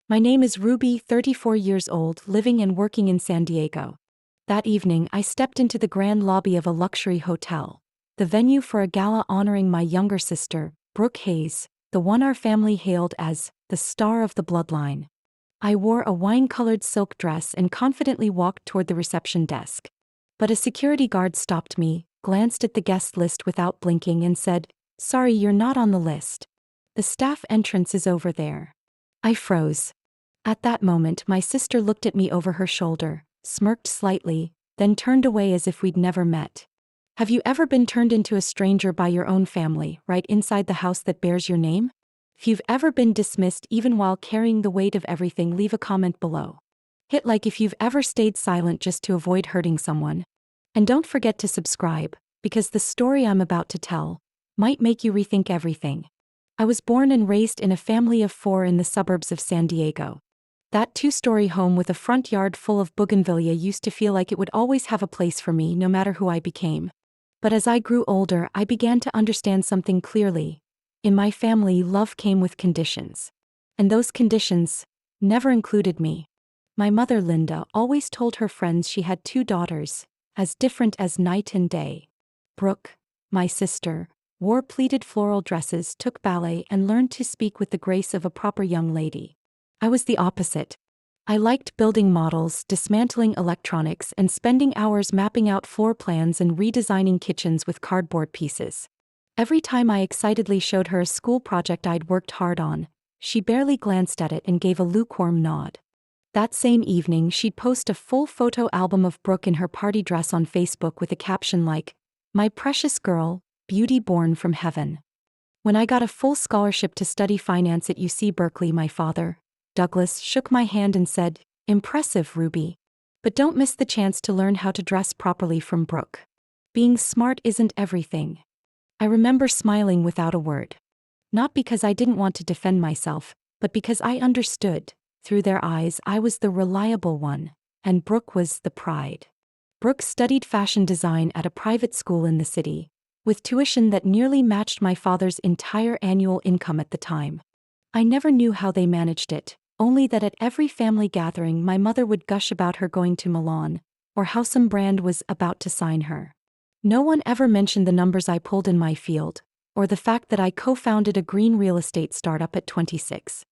My name is Ruby, 34 years old, living and working in San Diego. That evening, I stepped into the grand lobby of a luxury hotel, the venue for a gala honoring my younger sister, Brooke Hayes, the one our family hailed as the star of the bloodline. I wore a wine-colored silk dress and confidently walked toward the reception desk. But a security guard stopped me, glanced at the guest list without blinking and said, "Sorry, you're not on the list. The staff entrance is over there." I froze. At that moment, my sister looked at me over her shoulder, smirked slightly, then turned away as if we'd never met. Have you ever been turned into a stranger by your own family, right inside the house that bears your name? If you've ever been dismissed even while carrying the weight of everything, leave a comment below. Hit like if you've ever stayed silent just to avoid hurting someone. And don't forget to subscribe, because the story I'm about to tell might make you rethink everything. I was born and raised in a family of 4 in the suburbs of San Diego. That 2-story home with a front yard full of bougainvillea used to feel like it would always have a place for me no matter who I became. But as I grew older, I began to understand something clearly. In my family, love came with conditions. And those conditions never included me. My mother, Linda, always told her friends she had 2 daughters, as different as night and day. Brooke, my sister, wore pleated floral dresses, took ballet, and learned to speak with the grace of a proper young lady. I was the opposite. I liked building models, dismantling electronics, and spending hours mapping out floor plans and redesigning kitchens with cardboard pieces. Every time I excitedly showed her a school project I'd worked hard on, she barely glanced at it and gave a lukewarm nod. That same evening, she'd post a full photo album of Brooke in her party dress on Facebook with a caption like, "My precious girl, beauty born from heaven." When I got a full scholarship to study finance at UC Berkeley, my father, Douglas, shook my hand and said, "Impressive, Ruby. But don't miss the chance to learn how to dress properly from Brooke. Being smart isn't everything." I remember smiling without a word. Not because I didn't want to defend myself, but because I understood, through their eyes, I was the reliable one, and Brooke was the pride. Brooke studied fashion design at a private school in the city, with tuition that nearly matched my father's entire annual income at the time. I never knew how they managed it, only that at every family gathering my mother would gush about her going to Milan, or how some brand was about to sign her. No one ever mentioned the numbers I pulled in my field, or the fact that I co-founded a green real estate startup at 26.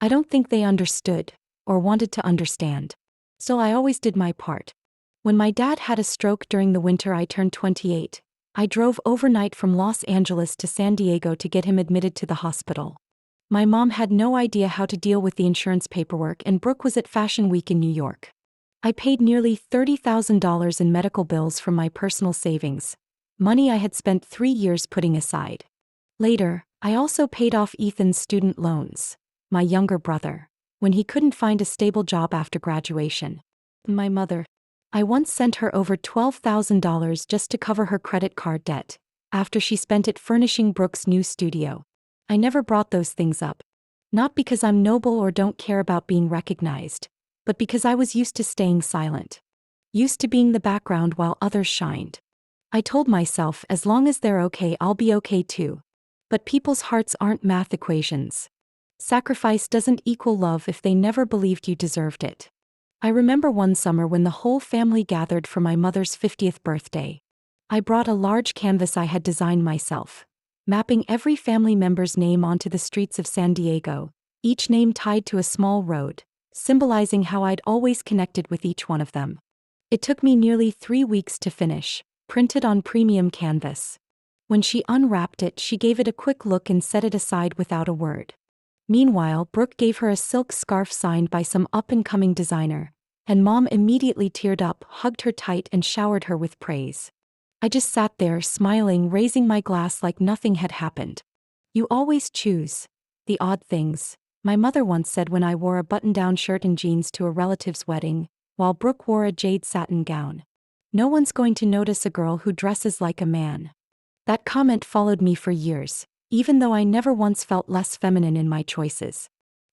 I don't think they understood, or wanted to understand. So I always did my part. When my dad had a stroke during the winter I turned 28, I drove overnight from Los Angeles to San Diego to get him admitted to the hospital. My mom had no idea how to deal with the insurance paperwork, and Brooke was at Fashion Week in New York. I paid nearly $30,000 in medical bills from my personal savings, money I had spent 3 years putting aside. Later, I also paid off Ethan's student loans, my younger brother, when he couldn't find a stable job after graduation. My mother. I once sent her over $12,000 just to cover her credit card debt, after she spent it furnishing Brooke's new studio. I never brought those things up. Not because I'm noble or don't care about being recognized, but because I was used to staying silent. Used to being the background while others shined. I told myself, as long as they're okay, I'll be okay too. But people's hearts aren't math equations. Sacrifice doesn't equal love if they never believed you deserved it. I remember one summer when the whole family gathered for my mother's 50th birthday. I brought a large canvas I had designed myself, mapping every family member's name onto the streets of San Diego, each name tied to a small road, symbolizing how I'd always connected with each one of them. It took me nearly 3 weeks to finish, printed on premium canvas. When she unwrapped it, she gave it a quick look and set it aside without a word. Meanwhile, Brooke gave her a silk scarf signed by some up-and-coming designer, and Mom immediately teared up, hugged her tight, and showered her with praise. I just sat there, smiling, raising my glass like nothing had happened. You always choose the odd things, my mother once said when I wore a button-down shirt and jeans to a relative's wedding, while Brooke wore a jade satin gown. No one's going to notice a girl who dresses like a man. That comment followed me for years, even though I never once felt less feminine in my choices.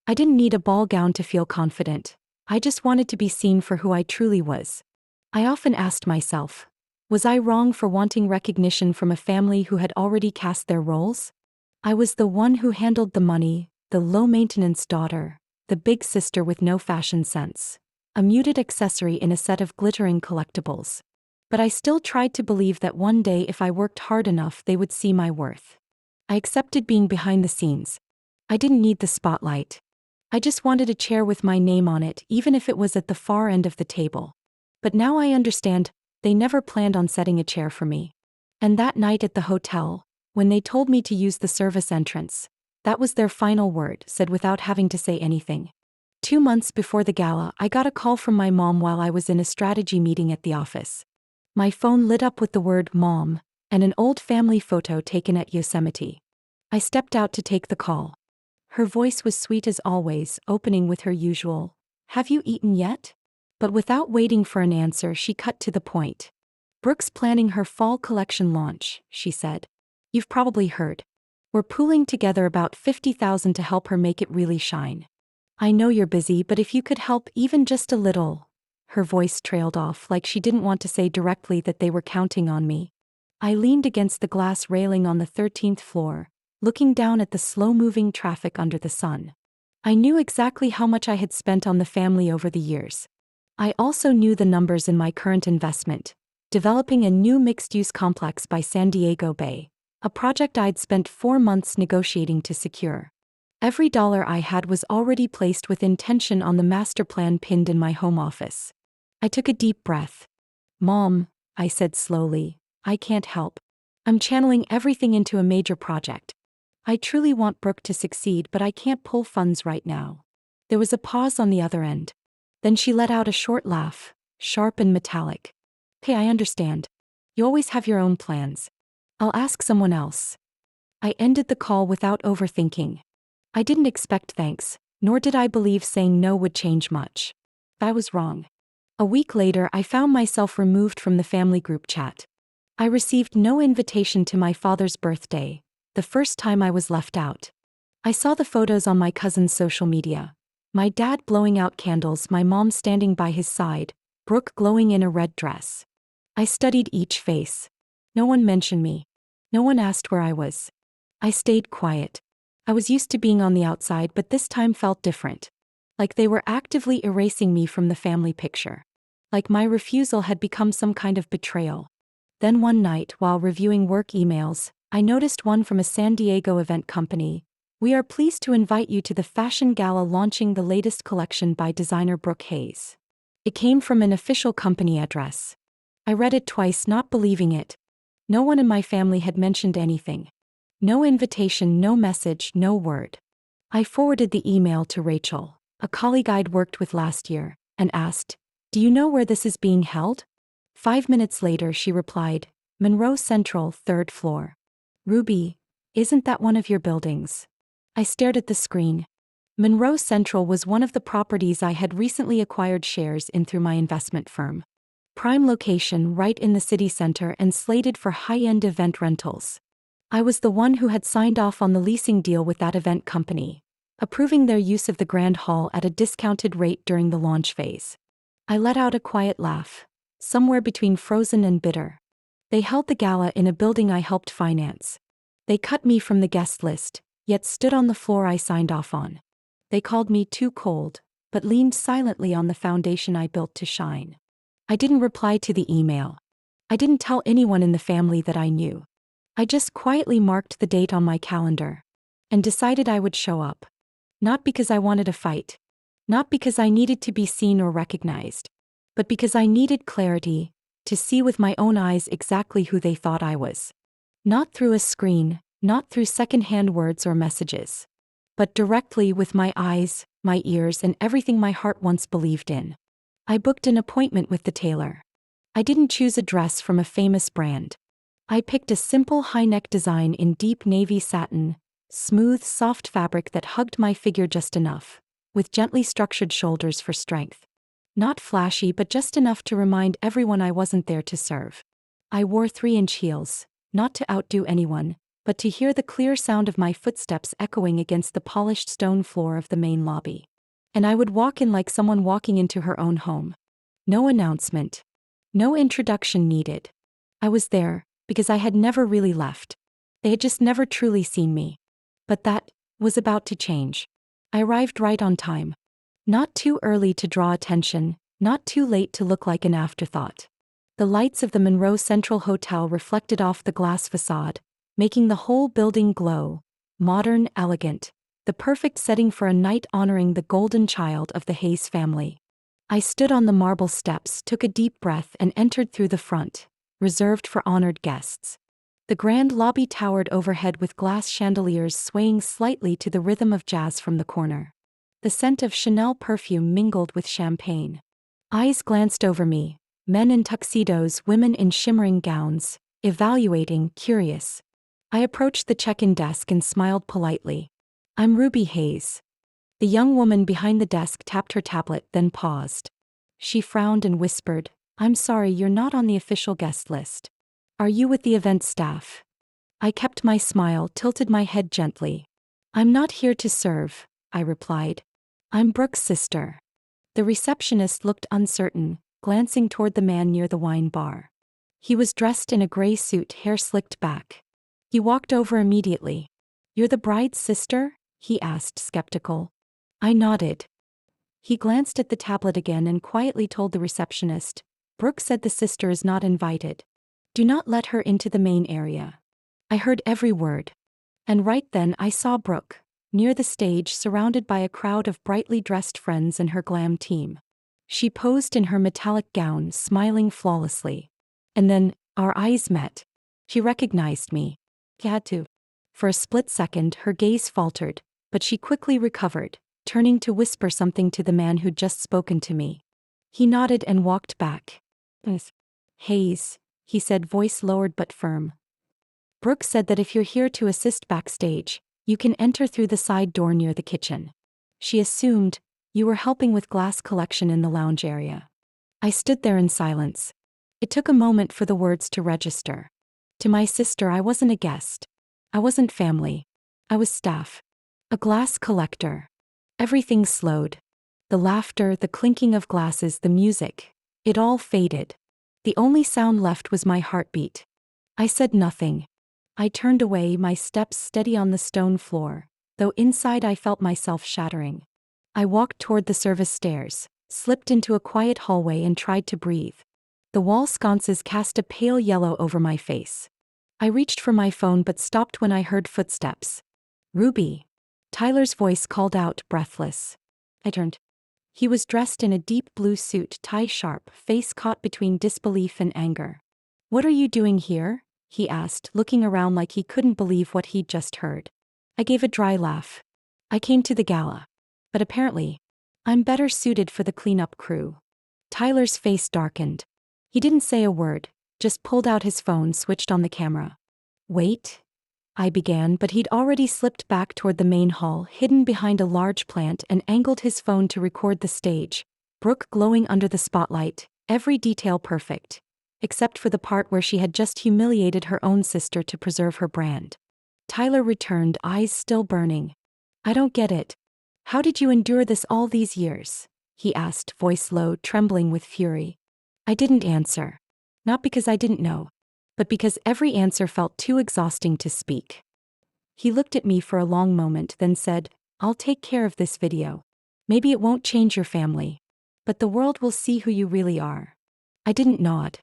I didn't need a ball gown to feel confident. I just wanted to be seen for who I truly was. I often asked myself, was I wrong for wanting recognition from a family who had already cast their roles? I was the one who handled the money, the low-maintenance daughter, the big sister with no fashion sense. A muted accessory in a set of glittering collectibles. But I still tried to believe that one day if I worked hard enough they would see my worth. I accepted being behind the scenes. I didn't need the spotlight. I just wanted a chair with my name on it, even if it was at the far end of the table. But now I understand, they never planned on setting a chair for me. And that night at the hotel, when they told me to use the service entrance, that was their final word, said without having to say anything. 2 months before the gala, I got a call from my mom while I was in a strategy meeting at the office. My phone lit up with the word "Mom" and an old family photo taken at Yosemite. I stepped out to take the call. Her voice was sweet as always, opening with her usual, "Have you eaten yet?" But without waiting for an answer, she cut to the point. "Brooke's planning her fall collection launch," she said. "You've probably heard. We're pooling together about $50,000 to help her make it really shine. I know you're busy, but if you could help even just a little." Her voice trailed off like she didn't want to say directly that they were counting on me. I leaned against the glass railing on the 13th floor, looking down at the slow-moving traffic under the sun. I knew exactly how much I had spent on the family over the years. I also knew the numbers in my current investment, developing a new mixed-use complex by San Diego Bay, a project I'd spent 4 months negotiating to secure. Every dollar I had was already placed with intention on the master plan pinned in my home office. I took a deep breath. "Mom," I said slowly, "I can't help. I'm channeling everything into a major project. I truly want Brooke to succeed, but I can't pull funds right now." There was a pause on the other end. Then she let out a short laugh, sharp and metallic. "Hey, I understand. You always have your own plans. I'll ask someone else." I ended the call without overthinking. I didn't expect thanks, nor did I believe saying no would change much. I was wrong. A week later, I found myself removed from the family group chat. I received no invitation to my father's birthday, the first time I was left out. I saw the photos on my cousin's social media. My dad blowing out candles, my mom standing by his side, Brooke glowing in a red dress. I studied each face. No one mentioned me. No one asked where I was. I stayed quiet. I was used to being on the outside, but this time felt different. Like they were actively erasing me from the family picture. Like my refusal had become some kind of betrayal. Then one night, while reviewing work emails, I noticed one from a San Diego event company. "We are pleased to invite you to the fashion gala launching the latest collection by designer Brooke Hayes." It came from an official company address. I read it twice, not believing it. No one in my family had mentioned anything. No invitation, no message, no word. I forwarded the email to Rachel, a colleague I'd worked with last year, and asked, "Do you know where this is being held?" 5 minutes later she replied, "Monroe Central, 3rd floor." "Ruby, isn't that one of your buildings?" I stared at the screen. Monroe Central was one of the properties I had recently acquired shares in through my investment firm. Prime location right in the city center and slated for high-end event rentals. I was the one who had signed off on the leasing deal with that event company, approving their use of the Grand Hall at a discounted rate during the launch phase. I let out a quiet laugh, somewhere between frozen and bitter. They held the gala in a building I helped finance. They cut me from the guest list, yet stood on the floor I signed off on. They called me too cold, but leaned silently on the foundation I built to shine. I didn't reply to the email. I didn't tell anyone in the family that I knew. I just quietly marked the date on my calendar and decided I would show up. Not because I wanted a fight. Not because I needed to be seen or recognized. But because I needed clarity, to see with my own eyes exactly who they thought I was. Not through a screen, not through secondhand words or messages. But directly with my eyes, my ears, and everything my heart once believed in. I booked an appointment with the tailor. I didn't choose a dress from a famous brand. I picked a simple high-neck design in deep navy satin, smooth, soft fabric that hugged my figure just enough, with gently structured shoulders for strength. Not flashy, but just enough to remind everyone I wasn't there to serve. I wore 3-inch heels, not to outdo anyone, but to hear the clear sound of my footsteps echoing against the polished stone floor of the main lobby. And I would walk in like someone walking into her own home. No announcement. No introduction needed. I was there, because I had never really left. They had just never truly seen me. But that was about to change. I arrived right on time. Not too early to draw attention, not too late to look like an afterthought. The lights of the Monroe Central Hotel reflected off the glass facade, making the whole building glow. Modern, elegant. The perfect setting for a night honoring the golden child of the Hayes family. I stood on the marble steps, took a deep breath, and entered through the front, reserved for honored guests. The grand lobby towered overhead with glass chandeliers swaying slightly to the rhythm of jazz from the corner. The scent of Chanel perfume mingled with champagne. Eyes glanced over me, men in tuxedos, women in shimmering gowns, evaluating, curious. I approached the check-in desk and smiled politely. "I'm Ruby Hayes." The young woman behind the desk tapped her tablet, then paused. She frowned and whispered, "I'm sorry, you're not on the official guest list. Are you with the event staff?" I kept my smile, tilted my head gently. "I'm not here to serve," I replied. "I'm Brooke's sister." The receptionist looked uncertain, glancing toward the man near the wine bar. He was dressed in a gray suit, hair slicked back. He walked over immediately. "You're the bride's sister?" he asked, skeptical. I nodded. He glanced at the tablet again and quietly told the receptionist, "Brooke said the sister is not invited. Do not let her into the main area." I heard every word. And right then I saw Brooke, near the stage, surrounded by a crowd of brightly dressed friends and her glam team. She posed in her metallic gown, smiling flawlessly. And then, our eyes met. She recognized me. She had to. For a split second, her gaze faltered, but she quickly recovered, turning to whisper something to the man who'd just spoken to me. He nodded and walked back. "Hayes," he said, voice lowered but firm. "Brooke said that if you're here to assist backstage, you can enter through the side door near the kitchen. She assumed you were helping with glass collection in the lounge area." I stood there in silence. It took a moment for the words to register. To my sister, I wasn't a guest. I wasn't family. I was staff. A glass collector. Everything slowed. The laughter, the clinking of glasses, the music. It all faded. The only sound left was my heartbeat. I said nothing. I turned away, my steps steady on the stone floor, though inside I felt myself shattering. I walked toward the service stairs, slipped into a quiet hallway and tried to breathe. The wall sconces cast a pale yellow over my face. I reached for my phone but stopped when I heard footsteps. "Ruby." Tyler's voice called out, breathless. I turned. He was dressed in a deep blue suit, tie sharp, face caught between disbelief and anger. "What are you doing here?" he asked, looking around like he couldn't believe what he'd just heard. I gave a dry laugh. "I came to the gala. But apparently, I'm better suited for the cleanup crew." Tyler's face darkened. He didn't say a word, just pulled out his phone, switched on the camera. "Wait," I began, but he'd already slipped back toward the main hall, hidden behind a large plant, and angled his phone to record the stage. Brooke glowing under the spotlight, every detail perfect, except for the part where she had just humiliated her own sister to preserve her brand. Tyler returned, eyes still burning. "I don't get it. How did you endure this all these years?" he asked, voice low, trembling with fury. I didn't answer. Not because I didn't know, but because every answer felt too exhausting to speak. He looked at me for a long moment, then said, "I'll take care of this video. Maybe it won't change your family, but the world will see who you really are." I didn't nod.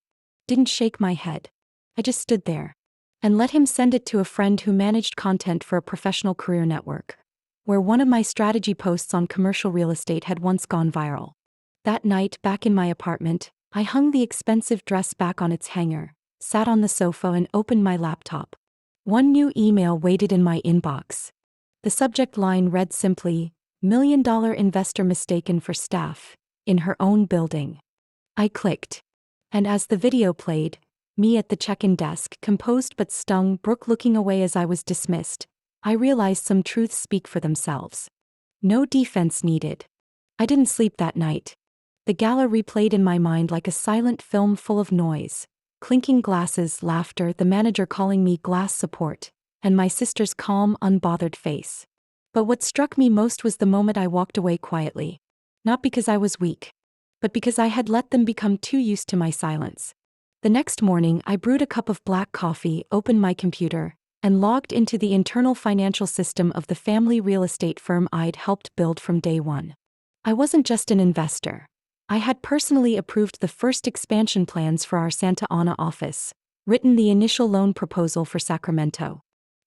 Didn't shake my head. I just stood there and let him send it to a friend who managed content for a professional career network, where one of my strategy posts on commercial real estate had once gone viral. That night, back in my apartment, I hung the expensive dress back on its hanger, sat on the sofa and opened my laptop. One new email waited in my inbox. The subject line read simply, "$1 million investor mistaken for staff, in her own building." I clicked. And as the video played, me at the check-in desk, composed but stung, Brooke looking away as I was dismissed, I realized some truths speak for themselves. No defense needed. I didn't sleep that night. The gala replayed in my mind like a silent film full of noise. Clinking glasses, laughter, the manager calling me glass support, and my sister's calm, unbothered face. But what struck me most was the moment I walked away quietly. Not because I was weak, but because I had let them become too used to my silence. The next morning, I brewed a cup of black coffee, opened my computer, and logged into the internal financial system of the family real estate firm I'd helped build from day one. I wasn't just an investor. I had personally approved the first expansion plans for our Santa Ana office, written the initial loan proposal for Sacramento.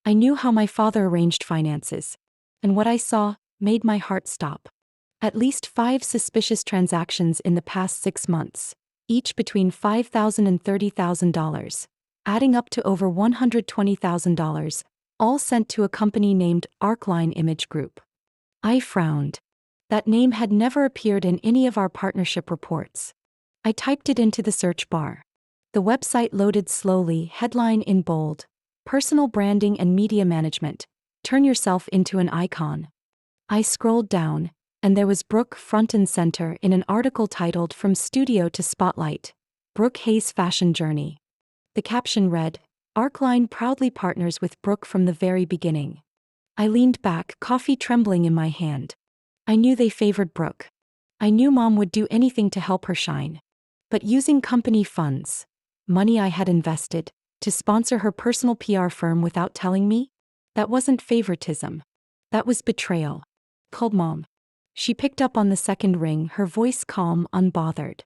I knew how my father arranged finances, and what I saw made my heart stop. At least 5 suspicious transactions in the past 6 months, each between $5,000 and $30,000, adding up to over $120,000, all sent to a company named Arcline Image Group. I frowned. That name had never appeared in any of our partnership reports. I typed it into the search bar. The website loaded slowly, headline in bold: Personal Branding and Media Management. Turn yourself into an icon. I scrolled down, and there was Brooke front and center in an article titled From Studio to Spotlight: Brooke Hayes' Fashion Journey. The caption read, Arcline proudly partners with Brooke from the very beginning. I leaned back, coffee trembling in my hand. I knew they favored Brooke. I knew Mom would do anything to help her shine. But using company funds, money I had invested, to sponsor her personal PR firm without telling me? That wasn't favoritism. That was betrayal. Called Mom. She picked up on the second ring, her voice calm, unbothered.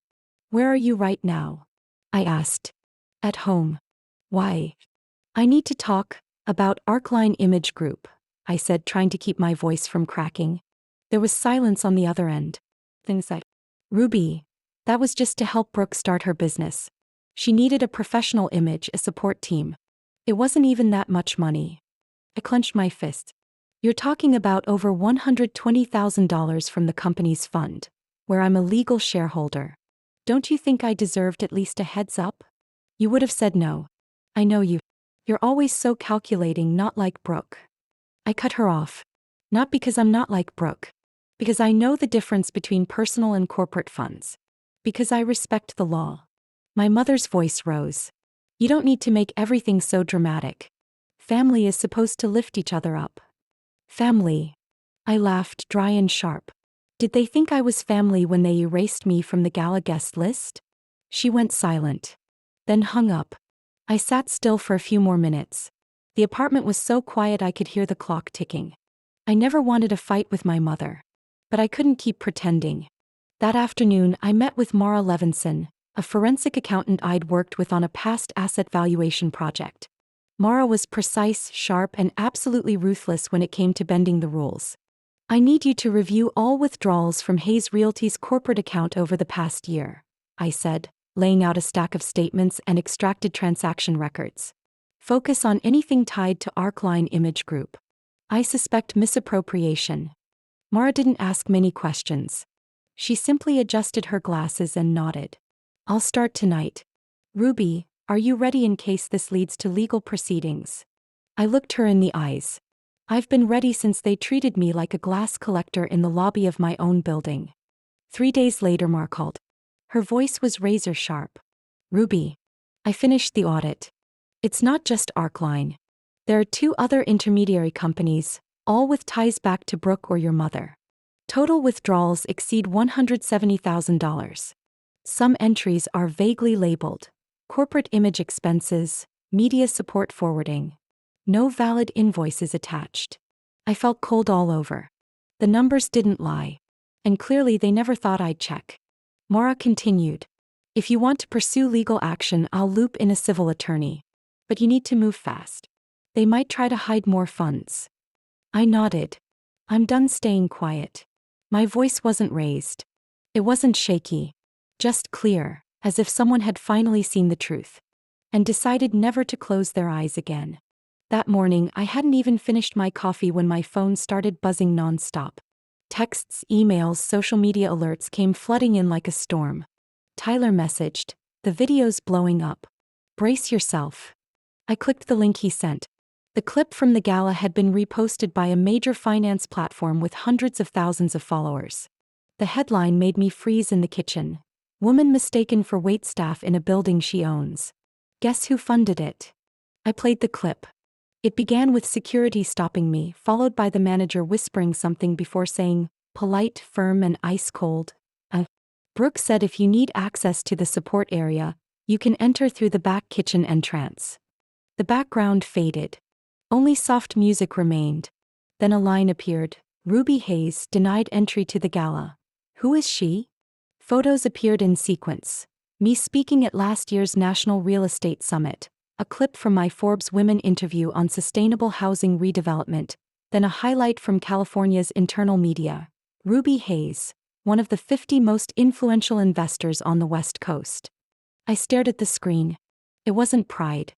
Where are you right now? I asked. At home. Why? I need to talk about Arcline Image Group, I said, trying to keep my voice from cracking. There was silence on the other end. Things like, Ruby, that was just to help Brooke start her business. She needed a professional image, a support team. It wasn't even that much money. I clenched my fist. You're talking about over $120,000 from the company's fund, where I'm a legal shareholder. Don't you think I deserved at least a heads up? You would have said no. I know you. You're always so calculating, not like Brooke. I cut her off. Not because I'm not like Brooke. Because I know the difference between personal and corporate funds. Because I respect the law. My mother's voice rose. You don't need to make everything so dramatic. Family is supposed to lift each other up. Family. I laughed, dry and sharp. Did they think I was family when they erased me from the gala guest list? She went silent. Then hung up. I sat still for a few more minutes. The apartment was so quiet I could hear the clock ticking. I never wanted a fight with my mother. But I couldn't keep pretending. That afternoon, I met with Mara Levinson, a forensic accountant I'd worked with on a past asset valuation project. Mara was precise, sharp, and absolutely ruthless when it came to bending the rules. I need you to review all withdrawals from Hayes Realty's corporate account over the past year, I said, laying out a stack of statements and extracted transaction records. Focus on anything tied to Arcline Image Group. I suspect misappropriation. Mara didn't ask many questions. She simply adjusted her glasses and nodded. I'll start tonight. Ruby, are you ready in case this leads to legal proceedings? I looked her in the eyes. I've been ready since they treated me like a glass collector in the lobby of my own building. 3 days later, Mara called. Her voice was razor sharp. Ruby. I finished the audit. It's not just Arcline. There are 2 other intermediary companies, all with ties back to Brooke or your mother. Total withdrawals exceed $170,000. Some entries are vaguely labeled: corporate image expenses, media support forwarding. No valid invoices attached. I felt cold all over. The numbers didn't lie. And clearly they never thought I'd check. Mara continued. If you want to pursue legal action, I'll loop in a civil attorney. But you need to move fast. They might try to hide more funds. I nodded. I'm done staying quiet. My voice wasn't raised. It wasn't shaky. Just clear, as if someone had finally seen the truth. And decided never to close their eyes again. That morning, I hadn't even finished my coffee when my phone started buzzing nonstop. Texts, emails, social media alerts came flooding in like a storm. Tyler messaged, the video's blowing up. Brace yourself. I clicked the link he sent. The clip from the gala had been reposted by a major finance platform with hundreds of thousands of followers. The headline made me freeze in the kitchen. Woman mistaken for waitstaff in a building she owns. Guess who funded it? I played the clip. It began with security stopping me, followed by the manager whispering something before saying, polite, firm, and ice cold. Brooke said if you need access to the support area, you can enter through the back kitchen entrance. The background faded. Only soft music remained. Then a line appeared. Ruby Hayes denied entry to the gala. Who is she? Photos appeared in sequence. Me speaking at last year's National Real Estate Summit, a clip from my Forbes Women interview on sustainable housing redevelopment, then a highlight from California's internal media. Ruby Hayes, one of the 50 most influential investors on the West Coast. I stared at the screen. It wasn't pride.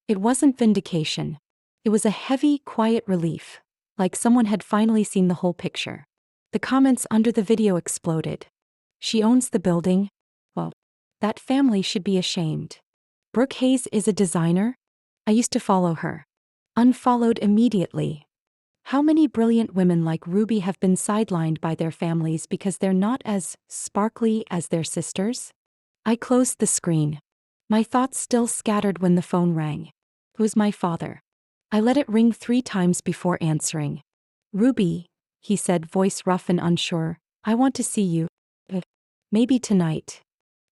It wasn't vindication. It was a heavy, quiet relief, like someone had finally seen the whole picture. The comments under the video exploded. She owns the building? Well, that family should be ashamed. Brooke Hayes is a designer? I used to follow her. Unfollowed immediately. How many brilliant women like Ruby have been sidelined by their families because they're not as sparkly as their sisters? I closed the screen. My thoughts still scattered when the phone rang. It was my father. I let it ring 3 times before answering. Ruby, he said, voice rough and unsure, I want to see you. Maybe tonight.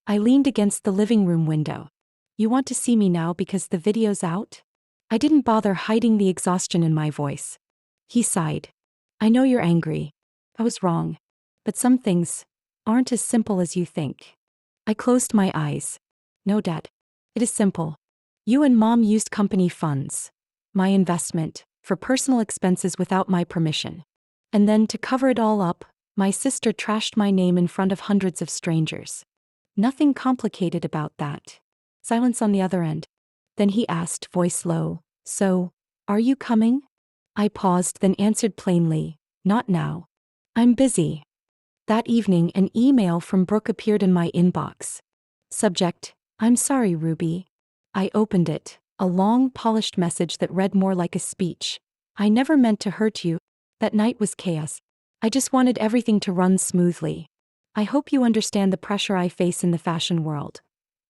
I leaned against the living room window. You want to see me now because the video's out? I didn't bother hiding the exhaustion in my voice. He sighed. I know you're angry. I was wrong. But some things aren't as simple as you think. I closed my eyes. No, Dad. It is simple. You and Mom used company funds, my investment, for personal expenses without my permission. And then to cover it all up, my sister trashed my name in front of hundreds of strangers. Nothing complicated about that. Silence on the other end. Then he asked, voice low, so, are you coming? I paused, then answered plainly, not now. I'm busy. That evening, an email from Brooke appeared in my inbox. Subject, I'm sorry, Ruby. I opened it, a long, polished message that read more like a speech. I never meant to hurt you. That night was chaos. I just wanted everything to run smoothly. I hope you understand the pressure I face in the fashion world.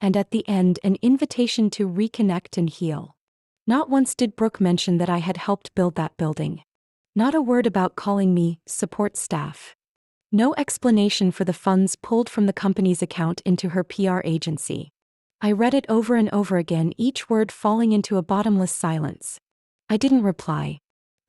And at the end, an invitation to reconnect and heal. Not once did Brooke mention that I had helped build that building. Not a word about calling me support staff. No explanation for the funds pulled from the company's account into her PR agency. I read it over and over again, each word falling into a bottomless silence. I didn't reply.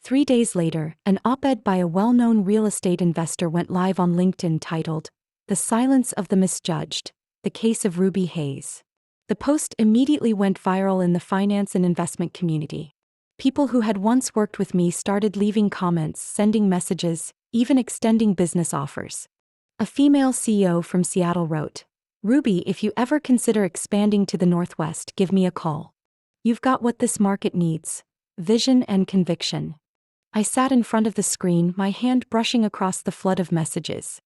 3 days later, an op-ed by a well-known real estate investor went live on LinkedIn titled, The Silence of the Misjudged, The Case of Ruby Hayes. The post immediately went viral in the finance and investment community. People who had once worked with me started leaving comments, sending messages, even extending business offers. A female CEO from Seattle wrote, Ruby, if you ever consider expanding to the Northwest, give me a call. You've got what this market needs, vision and conviction. I sat in front of the screen, my hand brushing across the flood of messages.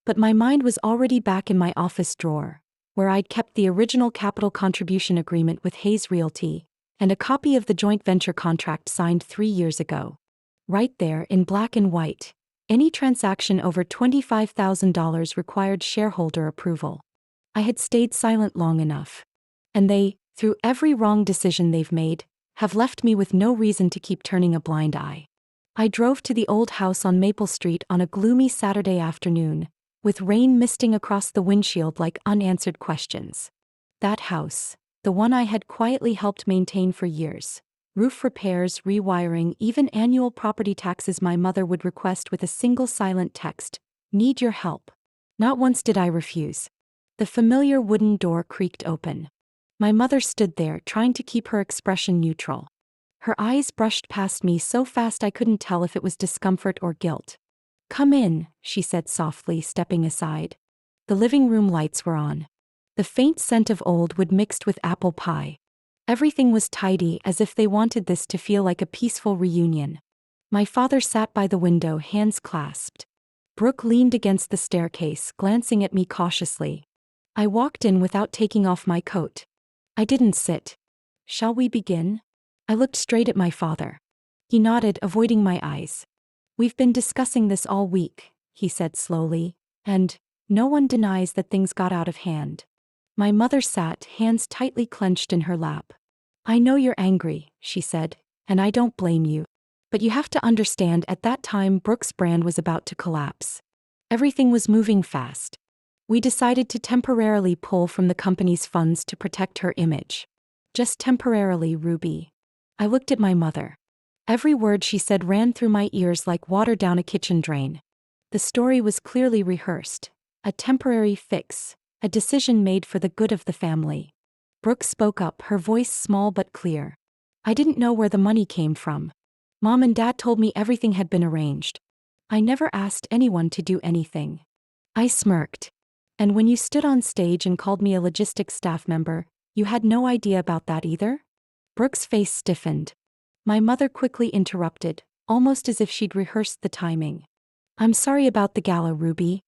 But my mind was already back in my office drawer, where I'd kept the original capital contribution agreement with Hayes Realty, and a copy of the joint venture contract signed 3 years ago. Right there, in black and white, any transaction over $25,000 required shareholder approval. I had stayed silent long enough. And they, through every wrong decision they've made, have left me with no reason to keep turning a blind eye. I drove to the old house on Maple Street on a gloomy Saturday afternoon, with rain misting across the windshield like unanswered questions. That house, the one I had quietly helped maintain for years, roof repairs, rewiring, even annual property taxes my mother would request with a single silent text, need your help. Not once did I refuse. The familiar wooden door creaked open. My mother stood there, trying to keep her expression neutral. Her eyes brushed past me so fast I couldn't tell if it was discomfort or guilt. Come in, she said softly, stepping aside. The living room lights were on. The faint scent of old wood mixed with apple pie. Everything was tidy, as if they wanted this to feel like a peaceful reunion. My father sat by the window, hands clasped. Brooke leaned against the staircase, glancing at me cautiously. I walked in without taking off my coat. I didn't sit. Shall we begin? I looked straight at my father. He nodded, avoiding my eyes. We've been discussing this all week, he said slowly, and no one denies that things got out of hand. My mother sat, hands tightly clenched in her lap. I know you're angry, she said, and I don't blame you. But you have to understand, at that time Brooke's brand was about to collapse. Everything was moving fast. We decided to temporarily pull from the company's funds to protect her image. Just temporarily, Ruby. I looked at my mother. Every word she said ran through my ears like water down a kitchen drain. The story was clearly rehearsed. A temporary fix, a decision made for the good of the family. Brooke spoke up, her voice small but clear. I didn't know where the money came from. Mom and Dad told me everything had been arranged. I never asked anyone to do anything. I smirked. And when you stood on stage and called me a logistics staff member, you had no idea about that either? Brooke's face stiffened. My mother quickly interrupted, almost as if she'd rehearsed the timing. I'm sorry about the gala, Ruby.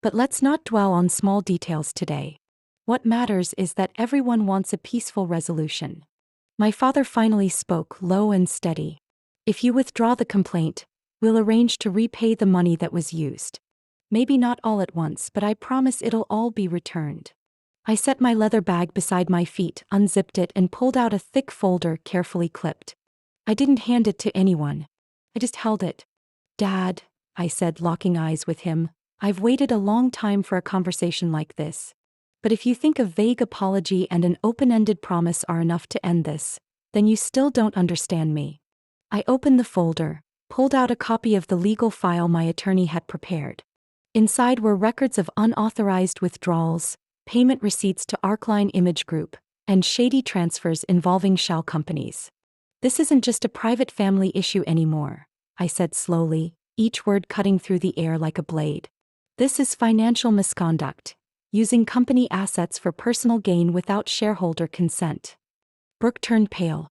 But let's not dwell on small details today. What matters is that everyone wants a peaceful resolution. My father finally spoke, low and steady. If you withdraw the complaint, we'll arrange to repay the money that was used. Maybe not all at once, but I promise it'll all be returned. I set my leather bag beside my feet, unzipped it, and pulled out a thick folder carefully clipped. I didn't hand it to anyone. I just held it. Dad, I said, locking eyes with him, I've waited a long time for a conversation like this. But if you think a vague apology and an open-ended promise are enough to end this, then you still don't understand me. I opened the folder, pulled out a copy of the legal file my attorney had prepared. Inside were records of unauthorized withdrawals, payment receipts to Arcline Image Group, and shady transfers involving shell companies. This isn't just a private family issue anymore, I said slowly, each word cutting through the air like a blade. This is financial misconduct, using company assets for personal gain without shareholder consent. Brooke turned pale.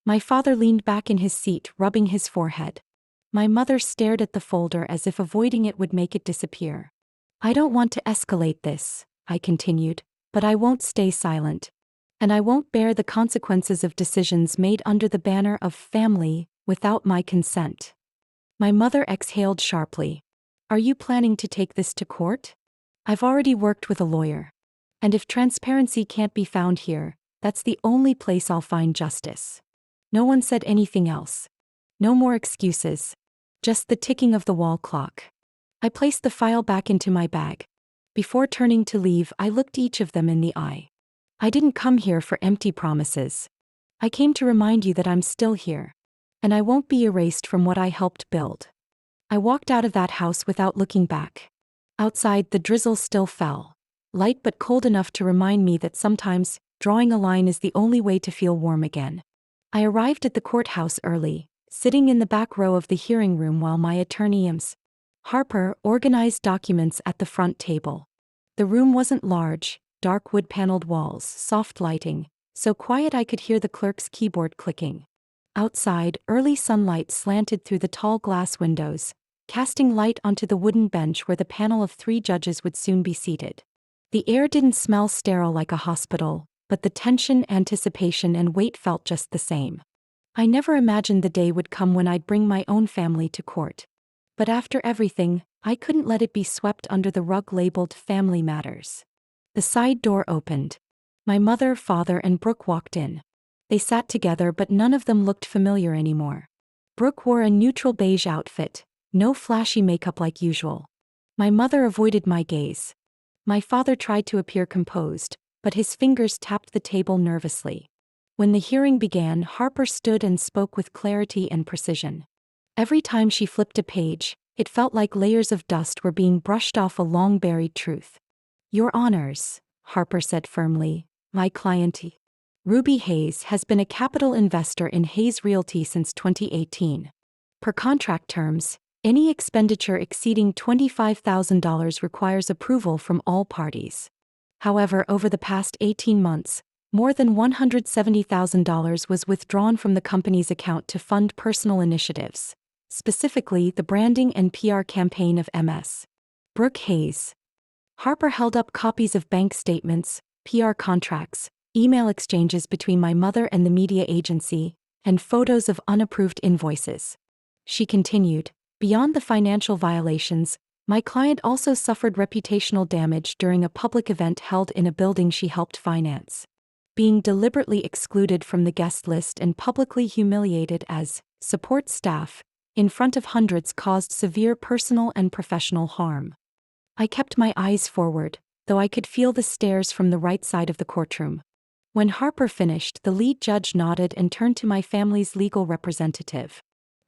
My father leaned back in his seat, rubbing his forehead. My mother stared at the folder as if avoiding it would make it disappear. I don't want to escalate this, I continued, but I won't stay silent. And I won't bear the consequences of decisions made under the banner of family without my consent. My mother exhaled sharply. Are you planning to take this to court? I've already worked with a lawyer. And if transparency can't be found here, that's the only place I'll find justice. No one said anything else. No more excuses. Just the ticking of the wall clock. I placed the file back into my bag. Before turning to leave, I looked each of them in the eye. I didn't come here for empty promises. I came to remind you that I'm still here. And I won't be erased from what I helped build. I walked out of that house without looking back. Outside, the drizzle still fell. Light but cold enough to remind me that sometimes, drawing a line is the only way to feel warm again. I arrived at the courthouse early, sitting in the back row of the hearing room while my attorney Ms. Harper organized documents at the front table. The room wasn't large, dark wood-paneled walls, soft lighting, so quiet I could hear the clerk's keyboard clicking. Outside, early sunlight slanted through the tall glass windows, casting light onto the wooden bench where the panel of 3 judges would soon be seated. The air didn't smell sterile like a hospital, but the tension, anticipation, and weight felt just the same. I never imagined the day would come when I'd bring my own family to court. But after everything, I couldn't let it be swept under the rug labeled family matters. The side door opened. My mother, father, and Brooke walked in. They sat together, but none of them looked familiar anymore. Brooke wore a neutral beige outfit, no flashy makeup like usual. My mother avoided my gaze. My father tried to appear composed, but his fingers tapped the table nervously. When the hearing began, Harper stood and spoke with clarity and precision. Every time she flipped a page, it felt like layers of dust were being brushed off a long-buried truth. Your Honors, Harper said firmly, my client, Ruby Hayes, has been a capital investor in Hayes Realty since 2018. Per contract terms, any expenditure exceeding $25,000 requires approval from all parties. However, over the past 18 months, more than $170,000 was withdrawn from the company's account to fund personal initiatives, specifically the branding and PR campaign of Ms. Brooke Hayes. Harper held up copies of bank statements, PR contracts, email exchanges between my mother and the media agency, and photos of unapproved invoices. She continued, beyond the financial violations, my client also suffered reputational damage during a public event held in a building she helped finance. Being deliberately excluded from the guest list and publicly humiliated as support staff in front of hundreds caused severe personal and professional harm. I kept my eyes forward, though I could feel the stares from the right side of the courtroom. When Harper finished, the lead judge nodded and turned to my family's legal representative.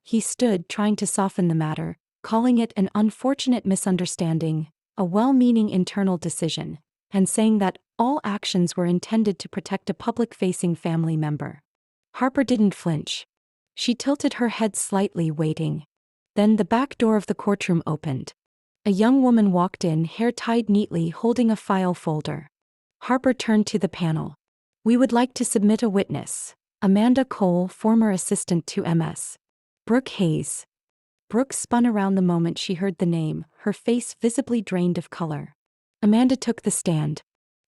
He stood, trying to soften the matter, calling it an unfortunate misunderstanding, a well-meaning internal decision, and saying that all actions were intended to protect a public-facing family member. Harper didn't flinch. She tilted her head slightly, waiting. Then the back door of the courtroom opened. A young woman walked in, hair tied neatly, holding a file folder. Harper turned to the panel. "We would like to submit a witness. Amanda Cole, former assistant to Ms. Brooke Hayes." Brooke spun around the moment she heard the name, her face visibly drained of color. Amanda took the stand.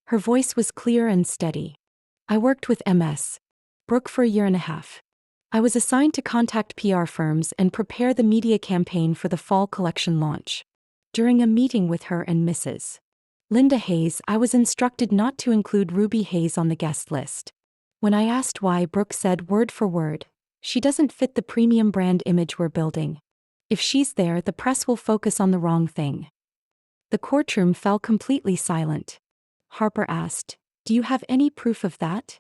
Her voice was clear and steady. "I worked with Ms. Brooke for a year and a half. I was assigned to contact PR firms and prepare the media campaign for the fall collection launch. During a meeting with her and Mrs. Linda Hayes, I was instructed not to include Ruby Hayes on the guest list. When I asked why, Brooke said word for word, 'She doesn't fit the premium brand image we're building. If she's there, the press will focus on the wrong thing.'" The courtroom fell completely silent. Harper asked, "Do you have any proof of that?"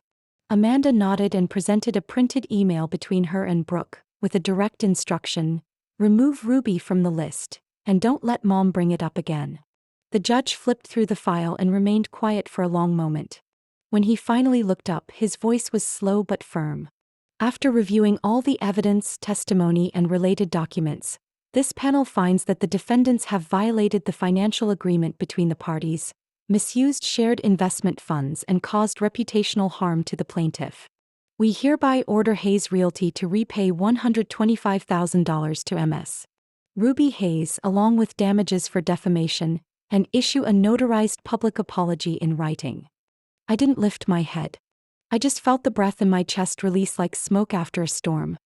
Amanda nodded and presented a printed email between her and Brooke, with a direct instruction: "Remove Ruby from the list, and don't let Mom bring it up again." The judge flipped through the file and remained quiet for a long moment. When he finally looked up, his voice was slow but firm. "After reviewing all the evidence, testimony, and related documents, this panel finds that the defendants have violated the financial agreement between the parties, misused shared investment funds, and caused reputational harm to the plaintiff. We hereby order Hayes Realty to repay $125,000 to Ms. Ruby Hayes, along with damages for defamation, and issue a notarized public apology in writing." I didn't lift my head. I just felt the breath in my chest release like smoke after a storm.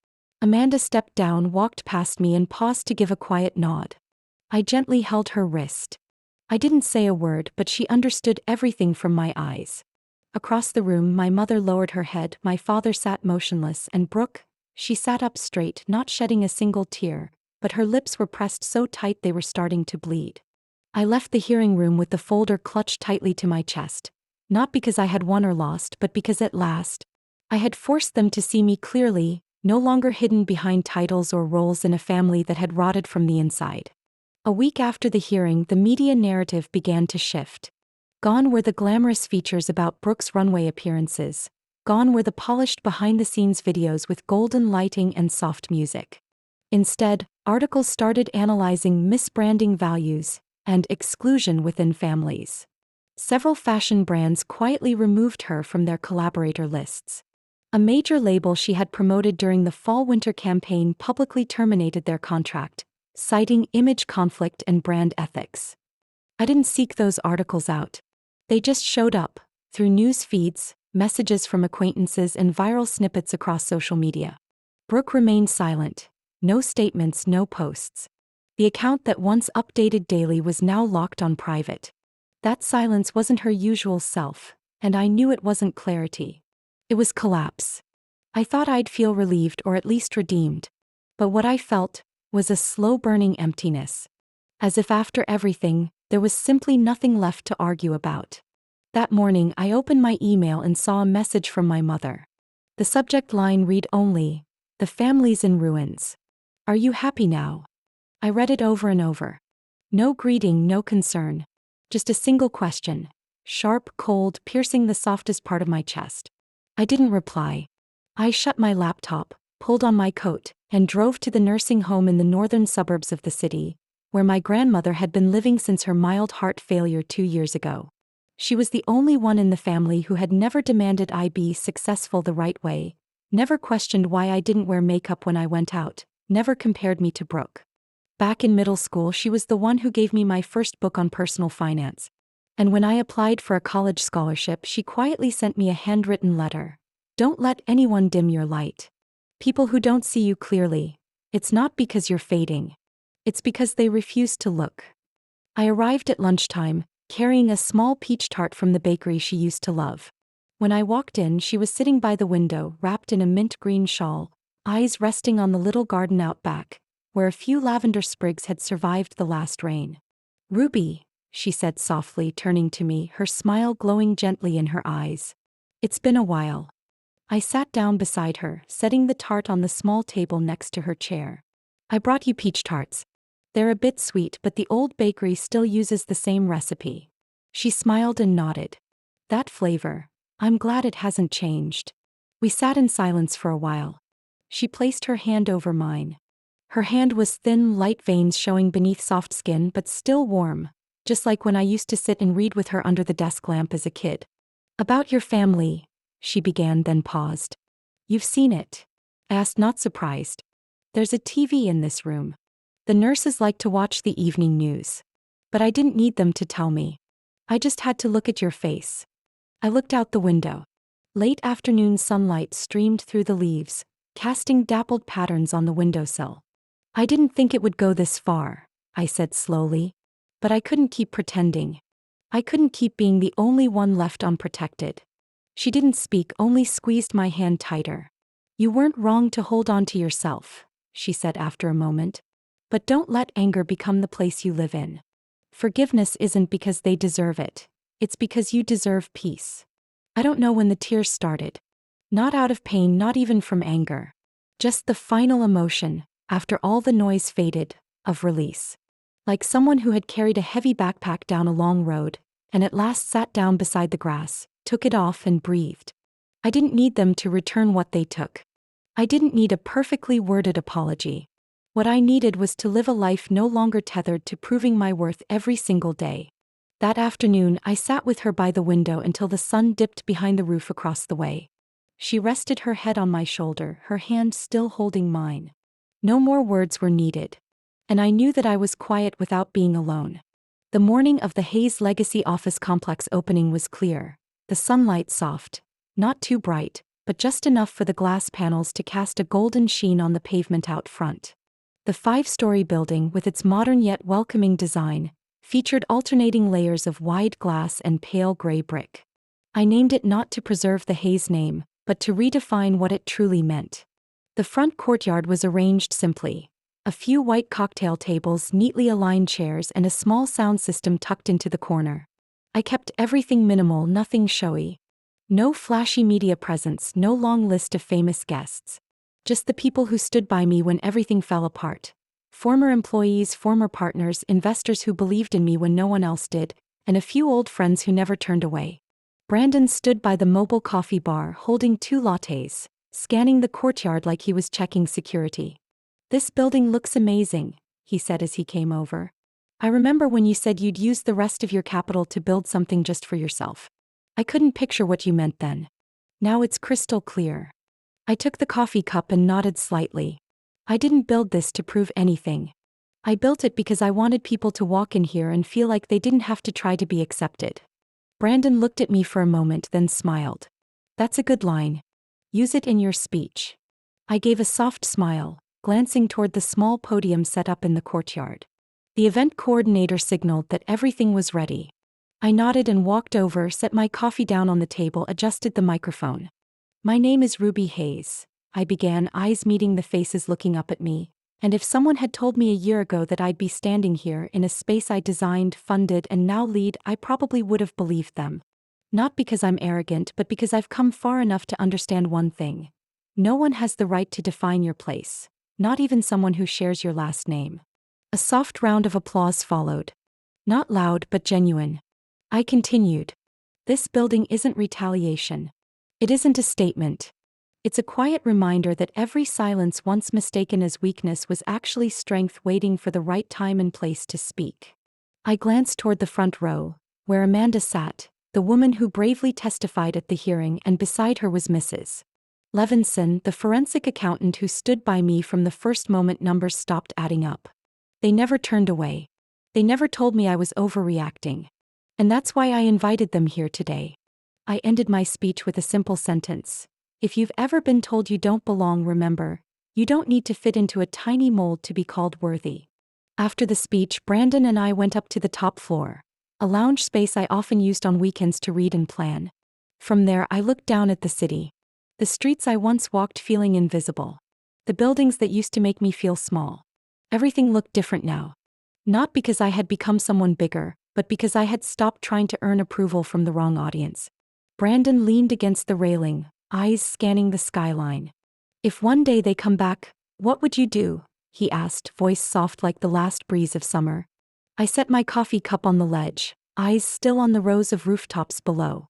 Amanda stepped down, walked past me, and paused to give a quiet nod. I gently held her wrist. I didn't say a word, but she understood everything from my eyes. Across the room, my mother lowered her head, my father sat motionless, and Brooke, she sat up straight, not shedding a single tear, but her lips were pressed so tight they were starting to bleed. I left the hearing room with the folder clutched tightly to my chest, not because I had won or lost, but because at last, I had forced them to see me clearly, no longer hidden behind titles or roles in a family that had rotted from the inside. A week after the hearing, the media narrative began to shift. Gone were the glamorous features about Brooke's runway appearances. Gone were the polished behind-the-scenes videos with golden lighting and soft music. Instead, articles started analyzing misbranding values and exclusion within families. Several fashion brands quietly removed her from their collaborator lists. A major label she had promoted during the fall-winter campaign publicly terminated their contract, citing image conflict and brand ethics. I didn't seek those articles out. They just showed up, through news feeds, messages from acquaintances, and viral snippets across social media. Brooke remained silent. No statements, no posts. The account that once updated daily was now locked on private. That silence wasn't her usual self, and I knew it wasn't clarity. It was collapse. I thought I'd feel relieved or at least redeemed. But what I felt was a slow-burning emptiness. As if after everything, there was simply nothing left to argue about. That morning, I opened my email and saw a message from my mother. The subject line read only, "The family's in ruins. Are you happy now?" I read it over and over. No greeting, no concern. Just a single question, sharp, cold, piercing the softest part of my chest. I didn't reply. I shut my laptop, pulled on my coat, and drove to the nursing home in the northern suburbs of the city, where my grandmother had been living since her mild heart failure 2 years ago. She was the only one in the family who had never demanded I be successful the right way, never questioned why I didn't wear makeup when I went out, never compared me to Brooke. Back in middle school, she was the one who gave me my first book on personal finance. And when I applied for a college scholarship, she quietly sent me a handwritten letter. "Don't let anyone dim your light. People who don't see you clearly, it's not because you're fading. It's because they refuse to look." I arrived at lunchtime, carrying a small peach tart from the bakery she used to love. When I walked in, she was sitting by the window, wrapped in a mint green shawl, eyes resting on the little garden out back, where a few lavender sprigs had survived the last rain. "Ruby," she said softly, turning to me, her smile glowing gently in her eyes. "It's been a while." I sat down beside her, setting the tart on the small table next to her chair. "I brought you peach tarts. They're a bit sweet, but the old bakery still uses the same recipe. She smiled and nodded. That flavor. I'm glad it hasn't changed. We sat in silence for a while. She placed her hand over mine. Her hand was thin, light veins showing beneath soft skin but still warm, just like when I used to sit and read with her under the desk lamp as a kid. About your family, she began, then paused. You've seen it? I asked, not surprised. There's a TV in this room. The nurses like to watch the evening news. But I didn't need them to tell me. I just had to look at your face. I looked out the window. Late afternoon sunlight streamed through the leaves, casting dappled patterns on the windowsill. I didn't think it would go this far, I said slowly. But I couldn't keep pretending. I couldn't keep being the only one left unprotected. She didn't speak, only squeezed my hand tighter. You weren't wrong to hold on to yourself, she said after a moment. But don't let anger become the place you live in. Forgiveness isn't because they deserve it. It's because you deserve peace. I don't know when the tears started. Not out of pain, not even from anger. Just the final emotion, after all the noise faded, of release. Like someone who had carried a heavy backpack down a long road, and at last sat down beside the grass, took it off and breathed. I didn't need them to return what they took. I didn't need a perfectly worded apology. What I needed was to live a life no longer tethered to proving my worth every single day. That afternoon, I sat with her by the window until the sun dipped behind the roof across the way. She rested her head on my shoulder, her hand still holding mine. No more words were needed. And I knew that I was quiet without being alone. The morning of the Hayes Legacy office complex opening was clear, the sunlight soft, not too bright, but just enough for the glass panels to cast a golden sheen on the pavement out front. The 5-story building, with its modern yet welcoming design, featured alternating layers of wide glass and pale gray brick. I named it not to preserve the Hayes name, but to redefine what it truly meant. The front courtyard was arranged simply. A few white cocktail tables, neatly aligned chairs, and a small sound system tucked into the corner. I kept everything minimal, nothing showy. No flashy media presence, no long list of famous guests. Just the people who stood by me when everything fell apart. Former employees, former partners, investors who believed in me when no one else did, and a few old friends who never turned away. Brandon stood by the mobile coffee bar holding 2 lattes, scanning the courtyard like he was checking security. This building looks amazing, he said as he came over. I remember when you said you'd use the rest of your capital to build something just for yourself. I couldn't picture what you meant then. Now it's crystal clear. I took the coffee cup and nodded slightly. I didn't build this to prove anything. I built it because I wanted people to walk in here and feel like they didn't have to try to be accepted. Brandon looked at me for a moment, then smiled. That's a good line. Use it in your speech. I gave a soft smile, glancing toward the small podium set up in the courtyard. The event coordinator signaled that everything was ready. I nodded and walked over, set my coffee down on the table, adjusted the microphone. My name is Ruby Hayes, I began, eyes meeting the faces looking up at me, and if someone had told me a year ago that I'd be standing here in a space I designed, funded, and now lead, I probably would have believed them. Not because I'm arrogant, but because I've come far enough to understand one thing. No one has the right to define your place, not even someone who shares your last name. A soft round of applause followed. Not loud, but genuine. I continued. This building isn't retaliation. It isn't a statement. It's a quiet reminder that every silence once mistaken as weakness was actually strength waiting for the right time and place to speak. I glanced toward the front row, where Amanda sat, the woman who bravely testified at the hearing, and beside her was Mrs. Levinson, the forensic accountant who stood by me from the first moment numbers stopped adding up. They never turned away. They never told me I was overreacting. And that's why I invited them here today. I ended my speech with a simple sentence. If you've ever been told you don't belong, remember, you don't need to fit into a tiny mold to be called worthy. After the speech, Brandon and I went up to the top floor, a lounge space I often used on weekends to read and plan. From there, I looked down at the city. The streets I once walked feeling invisible. The buildings that used to make me feel small. Everything looked different now. Not because I had become someone bigger, but because I had stopped trying to earn approval from the wrong audience. Brandon leaned against the railing, eyes scanning the skyline. If one day they come back, what would you do? he asked, voice soft like the last breeze of summer. I set my coffee cup on the ledge, eyes still on the rows of rooftops below.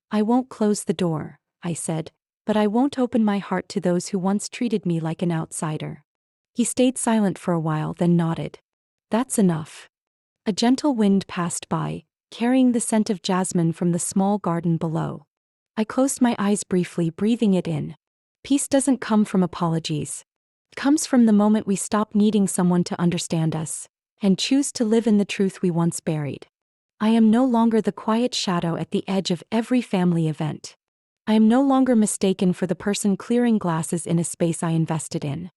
I won't close the door, I said, but I won't open my heart to those who once treated me like an outsider. He stayed silent for a while, then nodded. That's enough. A gentle wind passed by, carrying the scent of jasmine from the small garden below. I closed my eyes briefly, breathing it in. Peace doesn't come from apologies. It comes from the moment we stop needing someone to understand us, and choose to live in the truth we once buried. I am no longer the quiet shadow at the edge of every family event. I am no longer mistaken for the person clearing glasses in a space I invested in.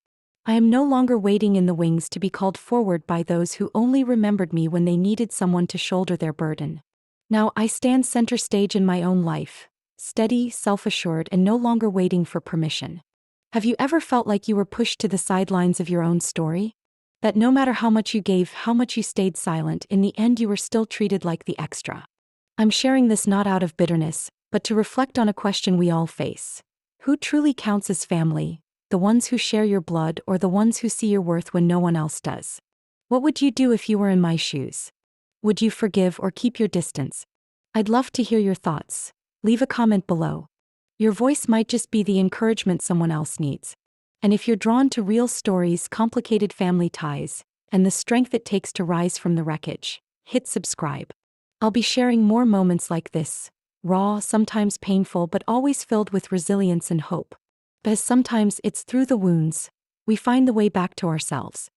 I am no longer waiting in the wings to be called forward by those who only remembered me when they needed someone to shoulder their burden. Now I stand center stage in my own life, steady, self-assured, and no longer waiting for permission. Have you ever felt like you were pushed to the sidelines of your own story? That no matter how much you gave, how much you stayed silent, in the end you were still treated like the extra? I'm sharing this not out of bitterness, but to reflect on a question we all face. Who truly counts as family? The ones who share your blood, or the ones who see your worth when no one else does? What would you do if you were in my shoes? Would you forgive or keep your distance? I'd love to hear your thoughts. Leave a comment below. Your voice might just be the encouragement someone else needs. And if you're drawn to real stories, complicated family ties, and the strength it takes to rise from the wreckage, hit subscribe. I'll be sharing more moments like this, raw, sometimes painful, but always filled with resilience and hope. Because sometimes it's through the wounds we find the way back to ourselves.